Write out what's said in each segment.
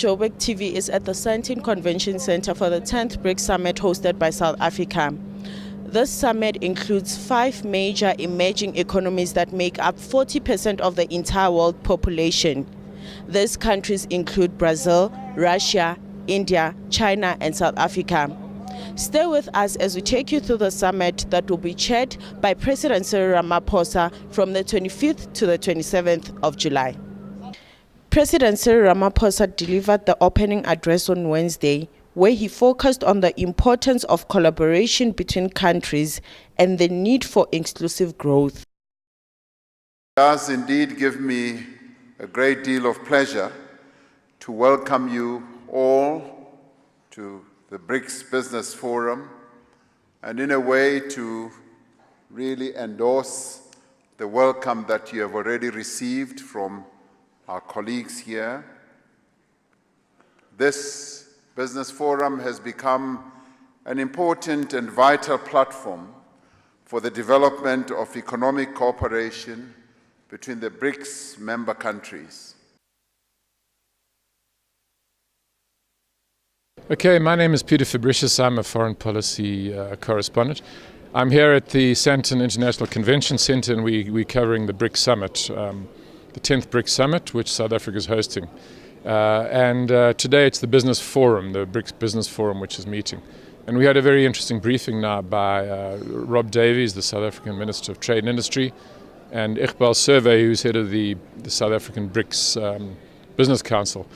Joburg TV is at the Sandton Convention Center for the 10th BRICS Summit hosted by South Africa. This summit includes 5 major emerging economies that make up 40% of the entire world population. These countries include Brazil, Russia, India, China, and South Africa. Stay with us as we take you through the summit that will be chaired by President Cyril Ramaphosa from the 25th to the 27th of July. President Cyril Ramaphosa delivered the opening address on Wednesday, where he focused on the importance of collaboration between countries and the need for inclusive growth. It does indeed give me a great deal of pleasure to welcome you all to the BRICS Business Forum, and in a way to really endorse the welcome that you have already received from our colleagues here. This Business Forum has become an important and vital platform for the development of economic cooperation between the BRICS member countries. Okay, my name is Peter Fabricius. I'm a foreign policy correspondent. I'm here at the Sandton International Convention Center, and we're covering the BRICS Summit, the 10th BRICS Summit, which South Africa is hosting. Today it's the Business Forum, the BRICS Business Forum, which is meeting. And we had a very interesting briefing now by Rob Davies, the South African Minister of Trade and Industry, and Iqbal Survey, who's head of the South African BRICS Business Council.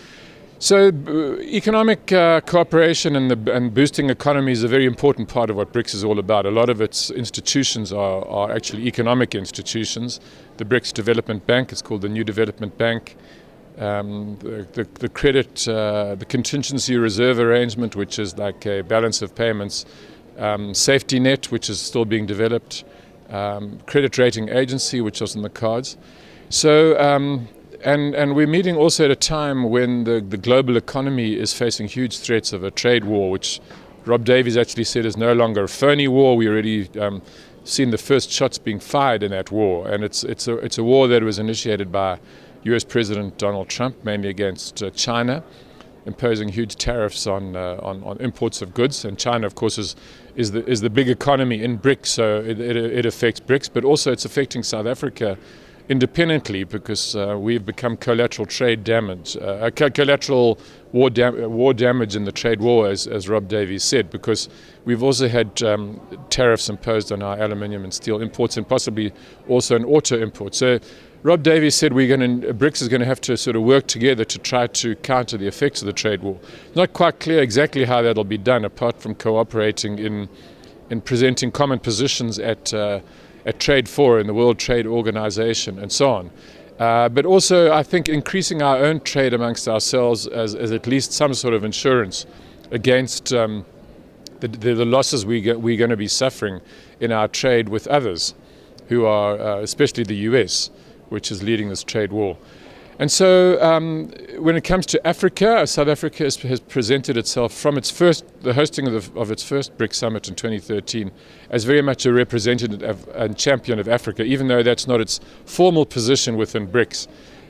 So economic cooperation and boosting economy is a very important part of what BRICS is all about. A lot of its institutions are actually economic institutions. The BRICS Development Bank, it's called the New Development Bank. The credit, the contingency reserve arrangement, which is like a balance of payments. Safety net, which is still being developed. Credit rating agency, which was in the cards. So, and we're meeting also at a time when the global economy is facing huge threats of a trade war, which Rob Davies actually said is no longer a phony war. We already seen the first shots being fired in that war, and it's a war that was initiated by US President Donald Trump, mainly against China, imposing huge tariffs on imports of goods. And China, of course, is the big economy in BRICS, so it affects BRICS, but also it's affecting South Africa independently, because we've become collateral trade damage, collateral war damage in the trade war, as Rob Davies said, because we've also had tariffs imposed on our aluminium and steel imports, and possibly also on auto imports. So Rob Davies said BRICS is going to have to sort of work together to try to counter the effects of the trade war. It's not quite clear exactly how that'll be done, apart from cooperating in presenting common positions at Trade 4 in the World Trade Organization and so on. But also, I think, increasing our own trade amongst ourselves as at least some sort of insurance against the losses we're going to be suffering in our trade with others, who are especially the US, which is leading this trade war. And so when it comes to Africa, South Africa has presented itself from the hosting of its first BRICS Summit in 2013 as very much a representative and champion of Africa, even though that's not its formal position within BRICS.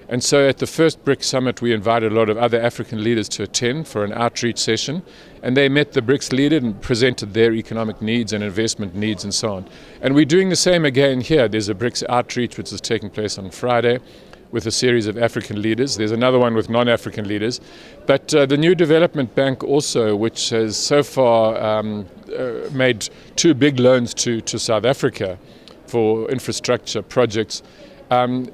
And so at the first BRICS Summit, we invited a lot of other African leaders to attend for an outreach session, and they met the BRICS leader and presented their economic needs and investment needs and so on. And we're doing the same again here. There's a BRICS outreach which is taking place on Friday, with a series of African leaders. There's another one with non-African leaders. But the New Development Bank also, which has so far made 2 big loans to South Africa for infrastructure projects,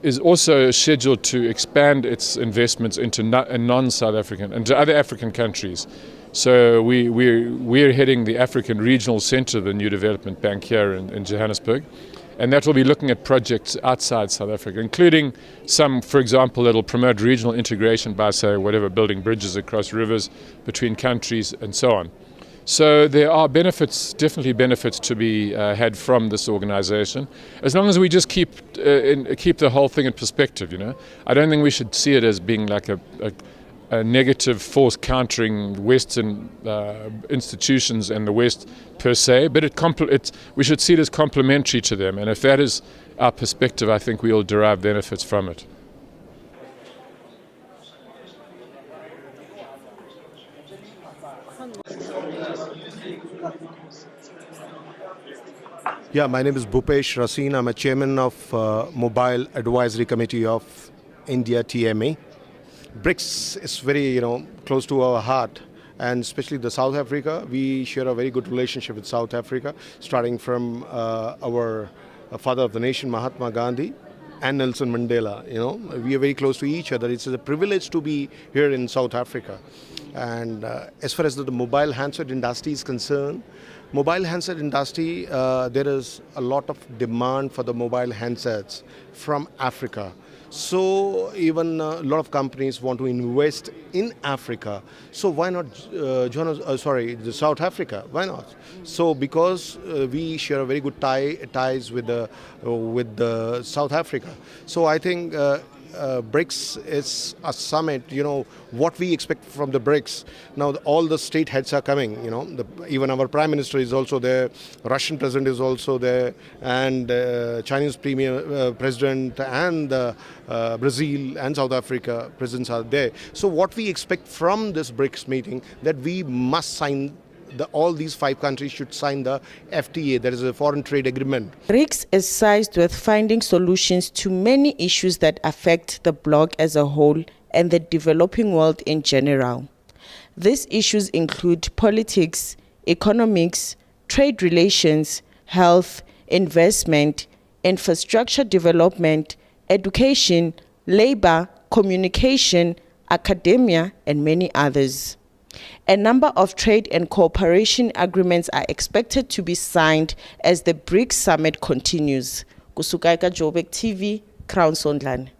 is also scheduled to expand its investments into non-South African and to other African countries. So we're heading the African Regional Center of the New Development Bank here in Johannesburg. And that will be looking at projects outside South Africa, including some, for example, that will promote regional integration by, say, building bridges across rivers between countries and so on. So there are definitely benefits to be had from this organization, as long as we just keep the whole thing in perspective, I don't think we should see it as being like a negative force countering Western institutions and the West per se, but we should see it as complementary to them. And if that is our perspective, I think we will derive benefits from it. Yeah, my name is Bhupesh Rasin. I'm a chairman of Mobile Advisory Committee of India TMA. BRICS is very, close to our heart, and especially the South Africa. We share a very good relationship with South Africa, starting from our father of the nation, Mahatma Gandhi, and Nelson Mandela. We are very close to each other. It's a privilege to be here in South Africa. And as far as the mobile handset industry is concerned, mobile handset industry, there is a lot of demand for the mobile handsets from Africa. So even a lot of companies want to invest in Africa. So why not South Africa? Why not? So because we share a very good ties with the South Africa. So I think BRICS is a summit. What we expect from the BRICS. Now all the state heads are coming. Even our Prime Minister is also there. Russian President is also there, and Chinese President, and Brazil and South Africa presidents are there. So what we expect from this BRICS meeting, that we must sign. All these 5 countries should sign the FTA, that is a foreign trade agreement. BRICS is sized with finding solutions to many issues that affect the bloc as a whole and the developing world in general. These issues include politics, economics, trade relations, health, investment, infrastructure development, education, labor, communication, academia, and many others. A number of trade and cooperation agreements are expected to be signed as the BRICS summit continues. Kusukaika Joburg TV, Crown Sondlane.